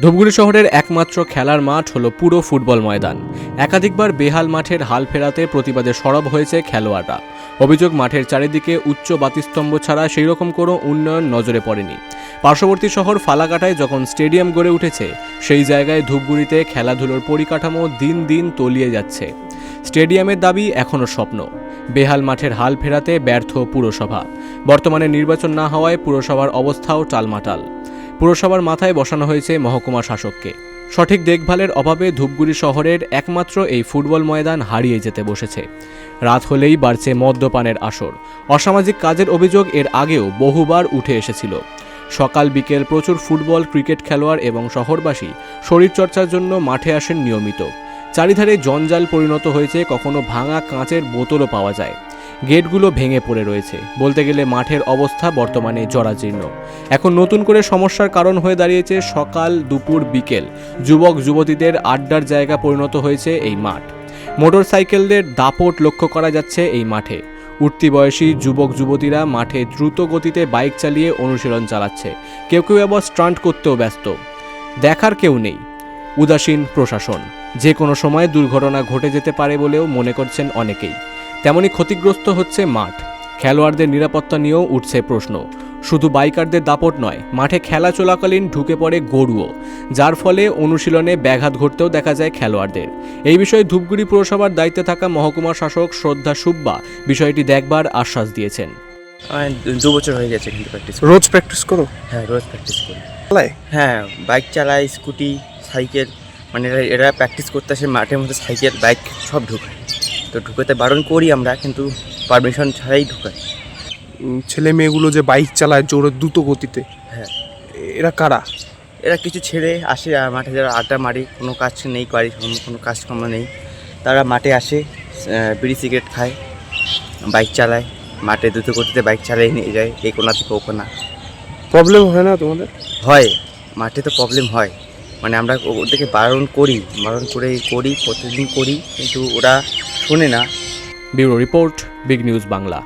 ধূপগুড়ি শহরের একমাত্র খেলার মাঠ হলো পুরো ফুটবল ময়দান। একাধিকবার বেহাল মাঠের হাল ফেরাতে প্রতিবাদে সরব হয়েছে খেলোয়াড়রা। অভিযোগ, মাঠের চারিদিকে উচ্চ বাতিস্তম্ভ ছাড়া সেই রকম কোনো উন্নয়ন নজরে পড়েনি। পার্শ্ববর্তী শহর ফালাকাটায় যখন স্টেডিয়াম গড়ে উঠেছে, সেই জায়গায় ধূপগুড়িতে খেলাধুলোর পরিকাঠামো দিন দিন তলিয়ে যাচ্ছে। স্টেডিয়ামের দাবি এখনও স্বপ্ন। বেহাল মাঠের হাল ফেরাতে ব্যর্থ পুরসভা। বর্তমানে নির্বাচন না হওয়ায় পুরসভার অবস্থাও টালমাটাল। পুরসভার মাথায় বসানো হয়েছে মহকুমা শাসককে। সঠিক দেখভালের অভাবে ধূপগুড়ি শহরের একমাত্র এই ফুটবল ময়দান হারিয়ে যেতে বসেছে। রাত হলেই বাড়ছে মদ্যপানের আসর। অসামাজিক কাজের অভিযোগ এর আগেও বহুবার উঠে এসেছিল। সকাল বিকেল প্রচুর ফুটবল, ক্রিকেট খেলোয়াড় এবং শহরবাসী শরীরচর্চার জন্য মাঠে আসেন নিয়মিত। চারিধারে জঞ্জাল পরিণত হয়েছে, কখনো ভাঙা কাঁচের বোতলও পাওয়া যায়। গেটগুলো ভেঙে পড়ে রয়েছে। বলতে গেলে মাঠের অবস্থা বর্তমানে জরাজীর্ণ। এখন নতুন করে সমস্যার কারণ হয়ে দাঁড়িয়েছে সকাল, দুপুর, বিকেল যুবক যুবতীদের আড্ডার জায়গা পরিণত হয়েছে এই মাঠ। মোটরসাইকেলদের দাপট লক্ষ্য করা যাচ্ছে এই মাঠে। উঠতি বয়সী যুবক যুবতীরা মাঠে দ্রুত গতিতে বাইক চালিয়ে অনুশীলন চালাচ্ছে। কেউ কেউ আবার স্টান্ট করতেও ব্যস্ত। দেখার কেউ নেই। উদাসীন প্রশাসন। যে কোনো সময় দুর্ঘটনা ঘটে যেতে পারে বলেও মনে করছেন অনেকেই। তেমনি ক্ষতিগ্রস্ত হচ্ছে মাঠ। খেলোয়াড়দের নিরাপত্তা নিয়েও উঠছে প্রশ্ন। শুধু বাইকারদের দাপট নয়, মাঠে খেলা চলাকালীন ঢুকে পড়ে গরুও, যার ফলে অনুশীলনে ব্যাঘাত ঘটতেও দেখা যায় খেলোয়াড়দের। এই বিষয়ে ধূপগুড়ি পুরসভার দায়িত্বে থাকা মহকুমা শাসক শ্রদ্ধা সুব্বা বিষয়টি দেখবার আশ্বাস দিয়েছেন। 2 বছর হয়ে গেছে কিন্তু প্র্যাকটিস। রোজ প্র্যাকটিস করো? হ্যাঁ, রোজ প্র্যাকটিস করি। চালায়? হ্যাঁ, বাইক চালাই, স্কুটি, সাইকেল, মানে এরা প্র্যাকটিস করতে আসে মাঠের মধ্যে, সাইকেল বাইক সব ঢুকায়। তো ঢুকাতে বারণ করি আমরা, কিন্তু পারমিশন ছাড়াই ঢুকায়। ছেলে মেয়েগুলো যে বাইক চালায় জোরে দ্রুত গতিতে, হ্যাঁ, এরা কারা? এরা কিছু ছেড়ে আসে আর মাঠে যারা আড্ডা মারি, কোনো কাজ নেই, বাড়ির কোনো কাজকর্ম নেই, তারা মাঠে আসে, বিড়ি সিগারেট খায়, বাইক চালায়, মাঠে দ্রুত গতিতে বাইক চালিয়ে নিয়ে যায় এই কোনা থেকে ও কোনা। প্রবলেম হয় না তোমাদের? হয়, মাঠে তো প্রবলেম হয়। মানে আমরা ওদেরকে বারণ করি, প্রতিদিন করি, কিন্তু ওরা শোনে না। Bureau report, big news Bangla.